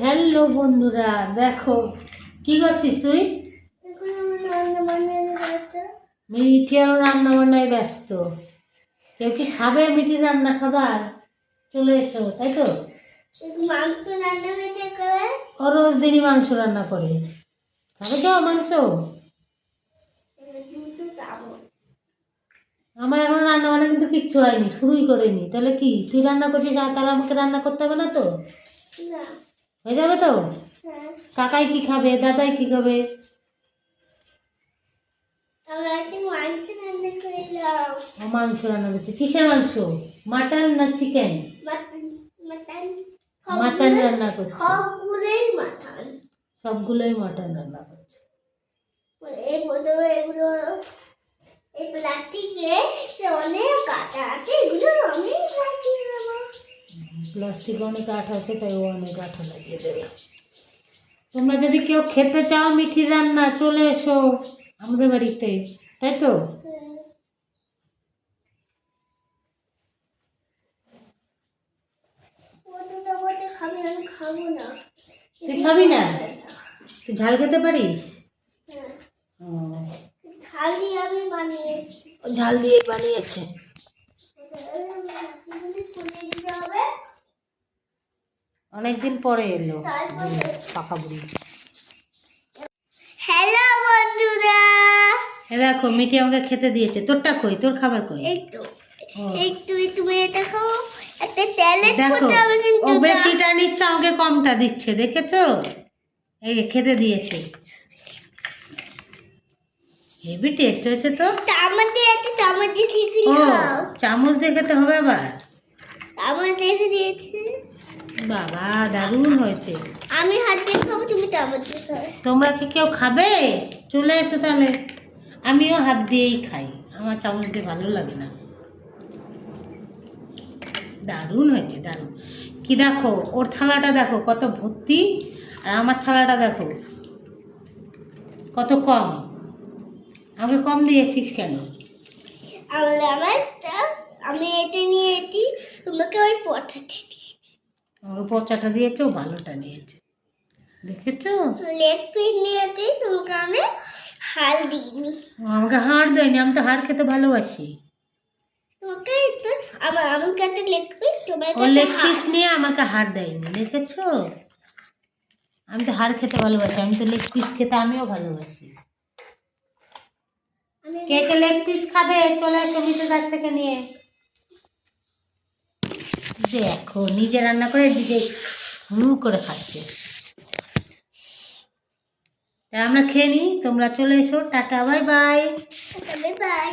Hello বন্ধুরা, দেখো কি করছিস তুই? মিঠি আর রান্না বান্নায় ব্যস্ত। কেউ কি খাবে মিঠির রান্না খাবার? চলে এসো, তাই তো? ও রোজ দিনই মাংস রান্না করে। খাবে তো মাংস? আমার এখন রান্না বান্না কিন্তু কিচ্ছু হয়নি, শুরুই করিনি। তাহলে কি তুই রান্না করছিস আর তাহলে আমাকে রান্না করতে হবে না তো? হয়ে যাবে তো? কাকাই কি খাবে, দাদাই কি খাবে? মাংস রান্না করছে। কিসের মাংস? মাটন না চিকেন? মাটন রান্না করছে। সবগুলোই মাটন রান্না করছে। প্লাস্টিক অনেক আঠা আছে, তাই ও অনেক আঠা লাগিয়ে দেবে। তোমরা যদি কেউ খেতে চাও মিঠির রান্না, চলে এসো আমাদের বাড়িতে, তাই তো? তুই খাবি না? তুই ঝাল খেতে পারিস? ঝাল দিয়ে বানিয়েছে। অনেকদিন পরে এলো পাকা বুড়ি। হ্যালো বন্ধুরা, দেখো মিঠি আমাকে খেতে দিয়েছে। তোরটা কই? তোর খাবার কই? এই তুমি এটা খাও। একটা ট্যালেন্ট দেখো করতে হবে কিন্তু। ও বেশিটা নিচ্ছে, আমাকে কমটা দিচ্ছে, দেখেছো? এই যে খেতে দিয়েছে। হেভি টেস্ট হয়েছে তো। চামচ দিয়ে একটা চামচ দিয়ে খিচুড়ি খাও। চামচ দিয়ে খেতে হবে আবার? চামচ দিয়ে দিয়েছে। বাবা দারুণ হয়েছে। আমি হাত দিয়ে খাবো, তুমি চামচ দিয়ে খাও। তোমরা কি কেউ খাবে? চলে এসো তাহলে। আমিও হাত দিয়েই খাই, আমার চামচ দিয়ে ভালো লাগে না। দারুণ হয়েছে, দারুণ। কি দেখো, ওর থালাটা দেখো কত ভর্তি, আর আমার থালাটা দেখো কত কম। আমাকে কম দিয়েছিস কেন? আমি এটা নিয়েছি, তোমাকে ওই পচাটা দিয়েছি। আমাকে পচাটা দিয়েছো, ভালোটা নিয়েছে, দেখেছো? লেগ পিস নিয়েছি, তোমাকে আমি হাড় দিইনি। আমাকে হাড় দেয়নি, আমি তো হাড় খেতে ভালোবাসি। তোমাকে তো আমার কাছে লেগ পিস, তোমার ও লেগ পিস নিয়ে আমাকে হাড় দেয়নি, দেখেছো? আমি তো হাড় খেতে ভালোবাসি, আমি তো লেগ পিস খেতে আমিও ভালোবাসি। কে কে লেগ পিস খাবে চলে এসো মিঠের কাছ থেকে নিয়ে। দেখো নিজে রান্না করে দিকে হু করে খাচ্ছে। আমরা খেয়ে নিই, তোমরা চলে এসো। Tata, bye bye. Bye bye.